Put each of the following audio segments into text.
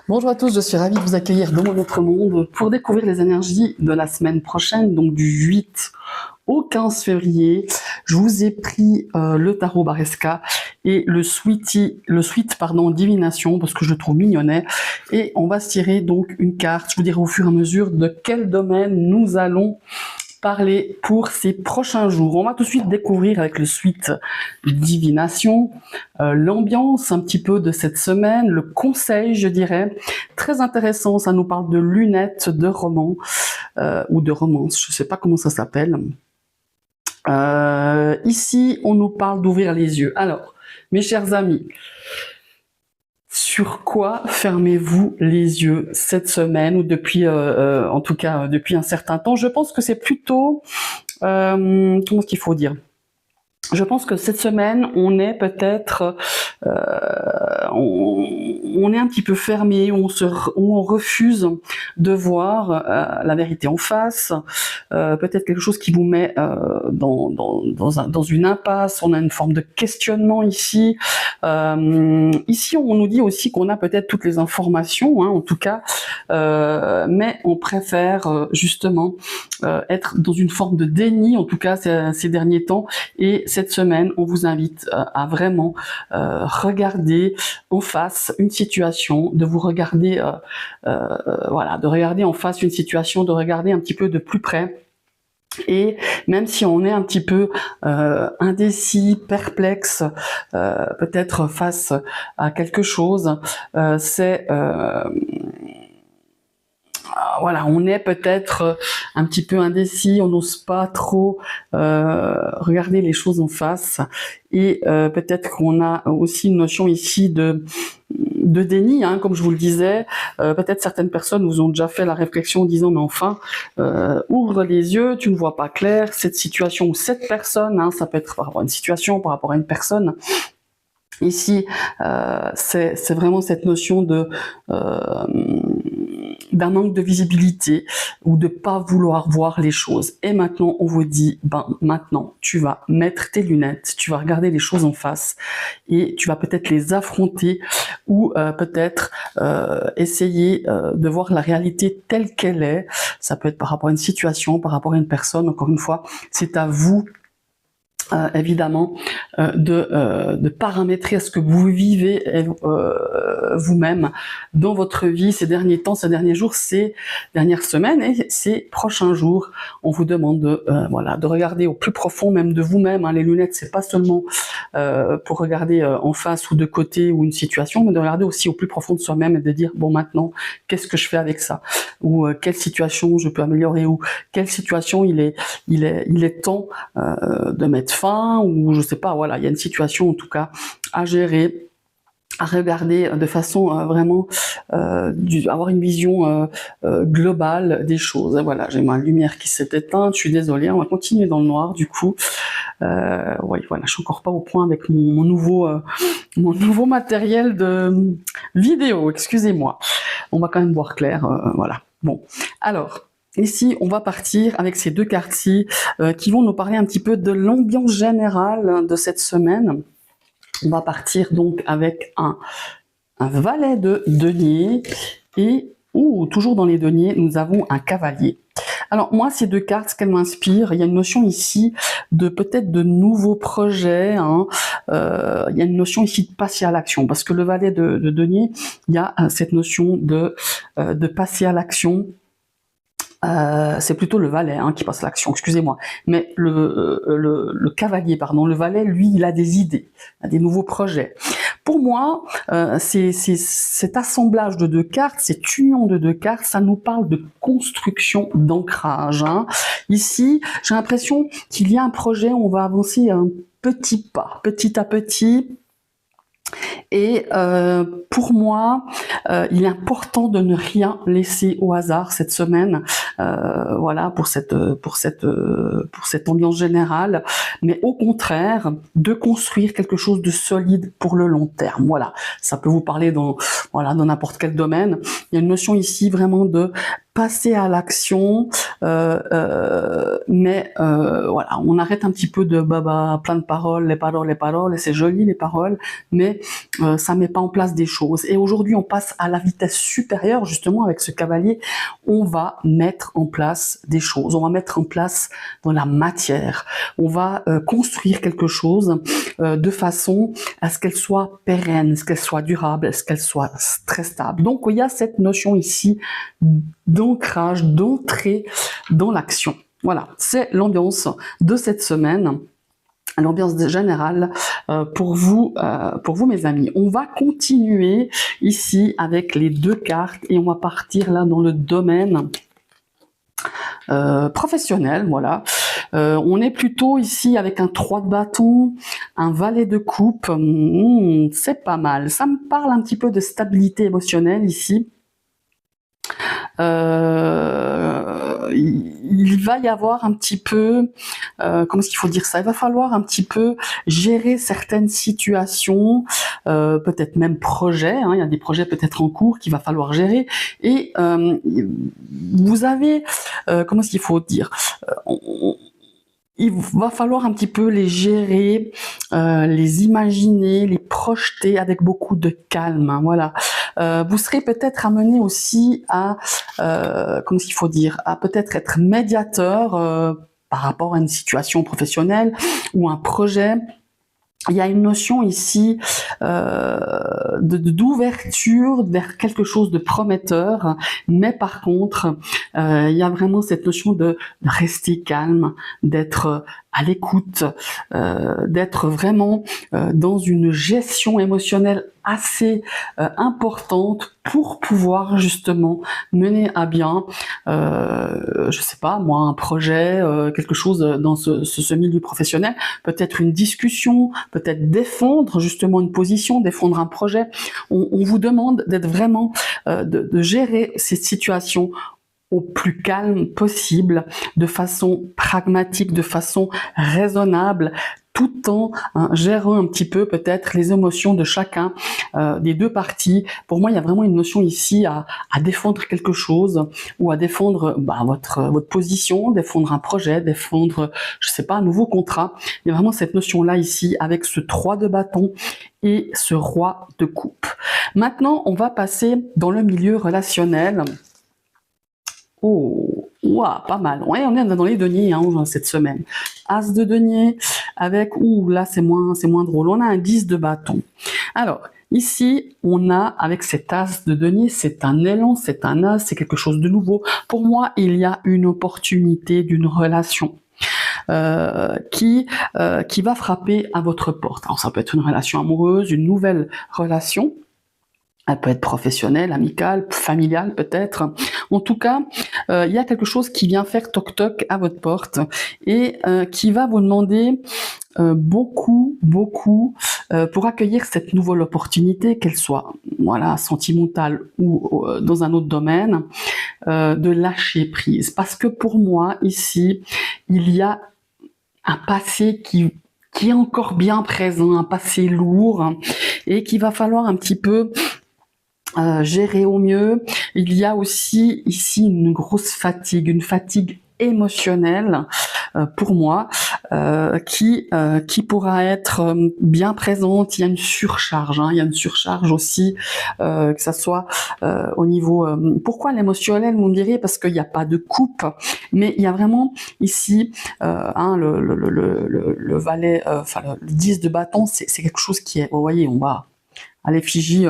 Bonjour à tous, je suis ravie de vous accueillir dans mon autre monde pour découvrir les énergies de la semaine prochaine, donc du 8 au 15 février. Je vous ai pris le tarot Baresca et le suite divination parce que je le trouve mignonnet, et on va se tirer donc une carte. Je vous dirai au fur et à mesure de quel domaine nous allons parler pour ces prochains jours. On va tout de suite découvrir avec le suite divination l'ambiance un petit peu de cette semaine, le conseil, je dirais, très intéressant. Ça nous parle de lunettes, de romans ou de romance, je sais pas comment ça s'appelle. Ici, on nous parle d'ouvrir les yeux. Alors, mes chers amis, sur quoi fermez-vous les yeux cette semaine ou depuis, en tout cas, depuis un certain temps? Je pense que c'est plutôt, comment est-ce qu'il faut dire? Je pense que cette semaine, on est peut-être, on est un petit peu fermé, on refuse de voir la vérité en face. Peut-être quelque chose qui vous met dans une impasse. On a une forme de questionnement ici. Ici, on nous dit aussi qu'on a peut-être toutes les informations, hein, en tout cas, mais on préfère justement être dans une forme de déni, en tout cas ces derniers temps. Et cette semaine, on vous invite à vraiment regarder en face une situation, de vous regarder, voilà, de regarder en face une situation, de regarder un petit peu de plus près. Et même si on est un petit peu indécis, perplexe, peut-être face à quelque chose, voilà, on est peut-être un petit peu indécis, on n'ose pas trop regarder les choses en face, et peut-être qu'on a aussi une notion ici de déni, hein, comme je vous le disais. Peut-être certaines personnes vous ont déjà fait la réflexion en disant mais enfin, ouvre les yeux, tu ne vois pas clair, cette situation ou cette personne, hein, ça peut être par rapport à une situation, par rapport à une personne. Ici, c'est vraiment cette notion de d'un manque de visibilité ou de pas vouloir voir les choses. Et maintenant, on vous dit, ben maintenant, tu vas mettre tes lunettes, tu vas regarder les choses en face et tu vas peut-être les affronter ou peut-être essayer de voir la réalité telle qu'elle est. Ça peut être par rapport à une situation, par rapport à une personne. Encore une fois, c'est à vous évidemment de paramétrer ce que vous vivez vous-même dans votre vie ces derniers temps, ces derniers jours, ces dernières semaines et ces prochains jours. On vous demande de voilà, de regarder au plus profond même de vous-même, hein. Les lunettes, c'est pas seulement pour regarder en face ou de côté ou une situation, mais de regarder aussi au plus profond de soi-même et de dire bon, maintenant, qu'est-ce que je fais avec ça, ou quelle situation je peux améliorer, ou quelle situation il est temps de mettre fin, ou je sais pas, voilà, il y a une situation en tout cas à gérer, à regarder de façon vraiment avoir une vision globale des choses. Voilà, j'ai ma lumière qui s'est éteinte, je suis désolée, on va continuer dans le noir du coup. Oui, voilà, je suis encore pas au point avec mon nouveau matériel de vidéo, excusez-moi. On va quand même voir clair, voilà. Bon, alors ici, on va partir avec ces deux cartes-ci qui vont nous parler un petit peu de l'ambiance générale de cette semaine. On va partir donc avec un valet de denier et, toujours dans les deniers, nous avons un cavalier. Alors moi, ces deux cartes, ce qu'elles m'inspirent, il y a une notion ici de peut-être de nouveaux projets, hein. Il y a une notion ici de passer à l'action, parce que le valet de denier, il y a cette notion de passer à l'action. C'est plutôt le valet hein, qui passe à l'action, excusez-moi. Mais le cavalier, pardon, le valet, lui, il a des idées, il a des nouveaux projets. Pour moi, cet assemblage de deux cartes, cette union de deux cartes, ça nous parle de construction, d'ancrage. Hein. Ici, j'ai l'impression qu'il y a un projet où on va avancer un petit pas, petit à petit. Et pour moi, il est important de ne rien laisser au hasard cette semaine, voilà, pour cette ambiance générale, mais au contraire, de construire quelque chose de solide pour le long terme. Voilà, ça peut vous parler dans n'importe quel domaine. Il y a une notion ici vraiment de passer à l'action, mais voilà, on arrête un petit peu de plein de paroles, les paroles, et c'est joli les paroles, mais ça met pas en place des choses. Et aujourd'hui, on passe à la vitesse supérieure, justement, avec ce cavalier, on va mettre en place des choses, on va mettre en place dans la matière, on va construire quelque chose de façon à ce qu'elle soit pérenne, à ce qu'elle soit durable, à ce qu'elle soit très stable. Donc, il y a cette notion ici d'ancrage, d'entrée dans l'action. Voilà, c'est l'ambiance de cette semaine, l'ambiance générale pour vous mes amis. On va continuer ici avec les 2 cartes et on va partir là dans le domaine professionnel, voilà. On est plutôt ici avec un 3 de bâton, un valet de coupe, c'est pas mal. Ça me parle un petit peu de stabilité émotionnelle ici. Il va y avoir un petit peu, comment est-ce qu'il faut dire ça, il va falloir un petit peu gérer certaines situations, peut-être même projets, hein, il y a des projets peut-être en cours qu'il va falloir gérer, et vous avez, comment est-ce qu'il faut dire, il va falloir un petit peu les gérer, les imaginer, les projeter avec beaucoup de calme, hein, voilà. Vous serez peut-être amené aussi à, comment est-ce qu'il faut dire, à peut-être être médiateur par rapport à une situation professionnelle ou un projet. Il y a une notion ici d'ouverture vers quelque chose de prometteur, mais par contre, il y a vraiment cette notion de rester calme, d'être à l'écoute, d'être vraiment dans une gestion émotionnelle assez importante pour pouvoir justement mener à bien, je sais pas moi, un projet, quelque chose dans ce milieu professionnel, peut-être une discussion, peut-être défendre justement une position, défendre un projet. On vous demande d'être vraiment, de gérer cette situation au plus calme possible, de façon pragmatique, de façon raisonnable, tout en gérant un petit peu peut-être les émotions de chacun des 2 parties. Pour moi, il y a vraiment une notion ici à défendre quelque chose ou à défendre votre position, défendre un projet, défendre, je sais pas, un nouveau contrat. Il y a vraiment cette notion-là ici avec ce 3 de bâton et ce roi de coupe. Maintenant, on va passer dans le milieu relationnel. Oh, ouah, pas mal. Ouais, on est dans les deniers hein, cette semaine. As de denier avec, là c'est moins drôle. On a un 10 de bâton. Alors, ici, on a, avec cet as de denier, c'est un élan, c'est un as, c'est quelque chose de nouveau. Pour moi, il y a une opportunité d'une relation. Qui va frapper à votre porte. Alors ça peut être une relation amoureuse, une nouvelle relation. Elle peut être professionnelle, amicale, familiale peut-être. En tout cas, il y a quelque chose qui vient faire toc-toc à votre porte et qui va vous demander beaucoup pour accueillir cette nouvelle opportunité, qu'elle soit voilà sentimentale ou dans un autre domaine, de lâcher prise. Parce que pour moi, ici, il y a un passé qui est encore bien présent, un passé lourd, hein, et qu'il va falloir un petit peu gérer au mieux. Il y a aussi ici une grosse fatigue, une fatigue émotionnelle pour moi qui pourra être bien présente. Il y a une surcharge, hein, il y a une surcharge aussi que ça soit au niveau pourquoi l'émotionnel, vous me direz, parce qu'il n'y a pas de coupe, mais il y a vraiment ici le valet, le 10 de bâton, c'est quelque chose qui est, vous voyez, on va à l'effigie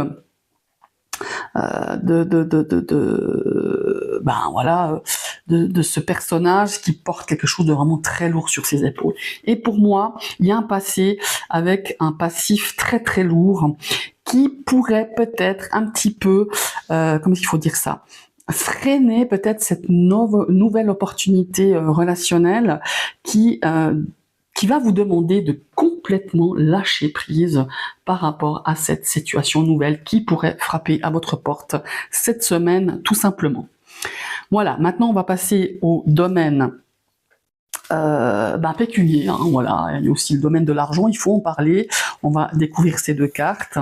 de ce personnage qui porte quelque chose de vraiment très lourd sur ses épaules. Et pour moi, il y a un passé avec un passif très très lourd qui pourrait peut-être un petit peu, comment il faut dire ça, freiner peut-être cette nouvelle opportunité relationnelle qui va vous demander de complètement lâcher prise par rapport à cette situation nouvelle qui pourrait frapper à votre porte cette semaine, tout simplement. Voilà, maintenant on va passer au domaine pécunier, hein, voilà. Il y a aussi le domaine de l'argent, il faut en parler. On va découvrir ces 2 cartes.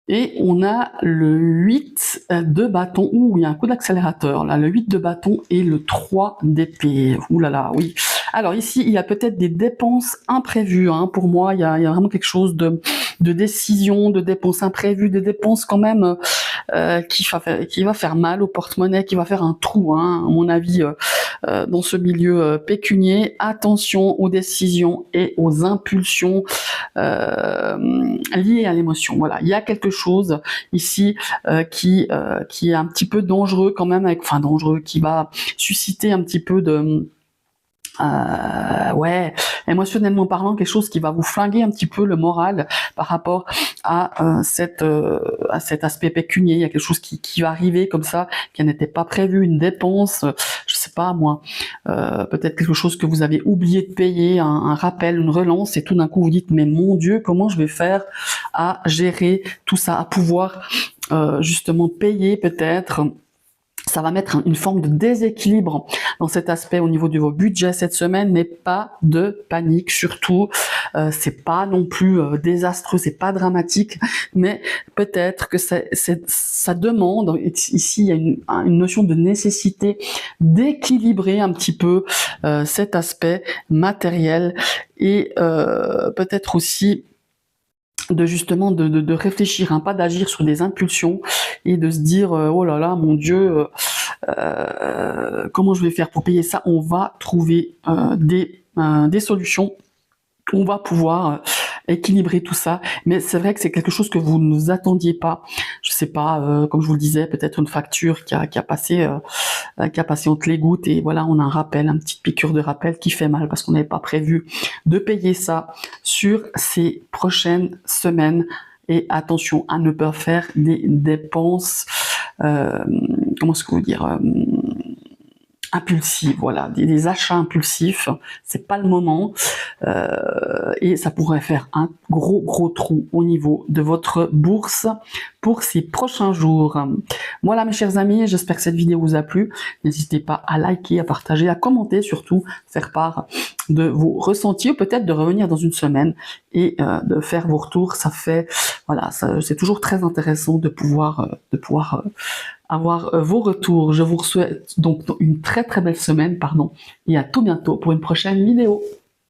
Et on a le 8 de bâton. Ouh, il y a un coup d'accélérateur là. Le 8 de bâton et le 3 d'épée. Ouh là là, oui. Alors ici, il y a peut-être des dépenses imprévues. Hein. Pour moi, il y a vraiment quelque chose de décision, de dépenses imprévues, des dépenses quand même qui va faire mal au porte-monnaie, qui va faire un trou, hein, à mon avis, dans ce milieu pécunier. Attention aux décisions et aux impulsions liées à l'émotion. Voilà, il y a quelque chose ici qui est un petit peu dangereux quand même, enfin dangereux, qui va susciter un petit peu de ouais, émotionnellement parlant, quelque chose qui va vous flinguer un petit peu le moral par rapport à cet aspect pécunier. Il y a quelque chose qui va arriver comme ça, qui n'était pas prévu, une dépense, je sais pas moi, peut-être quelque chose que vous avez oublié de payer, un rappel, une relance, et tout d'un coup vous dites mais mon Dieu, comment je vais faire à gérer tout ça, à pouvoir justement payer peut-être. Ça va mettre une forme de déséquilibre dans cet aspect au niveau de vos budgets cette semaine, mais pas de panique surtout. C'est pas non plus désastreux, c'est pas dramatique, mais peut-être que ça demande, ici il y a une notion de nécessité d'équilibrer un petit peu cet aspect matériel et peut-être aussi de justement de réfléchir, hein, pas d'agir sur des impulsions et de se dire oh là là mon Dieu, comment je vais faire pour payer ça. On va trouver des solutions, on va pouvoir équilibrer tout ça, mais c'est vrai que c'est quelque chose que vous ne attendiez pas. Je sais pas, comme je vous le disais, peut-être une facture qui a passé entre les gouttes, et voilà, on a un rappel, une petite piqûre de rappel qui fait mal parce qu'on n'avait pas prévu de payer ça sur ces prochaines semaines. Et attention à ne pas faire des dépenses, comment est-ce que vous dire, impulsives, voilà, des achats impulsifs, c'est pas le moment, et ça pourrait faire un gros trou au niveau de votre bourse pour ces prochains jours. Voilà mes chers amis, j'espère que cette vidéo vous a plu. N'hésitez pas à liker, à partager, à commenter, surtout faire part de vos ressentis, ou peut-être de revenir dans une semaine et de faire vos retours. Ça fait, voilà, c'est toujours très intéressant de pouvoir avoir vos retours. Je vous souhaite donc une très belle semaine, et à tout bientôt pour une prochaine vidéo.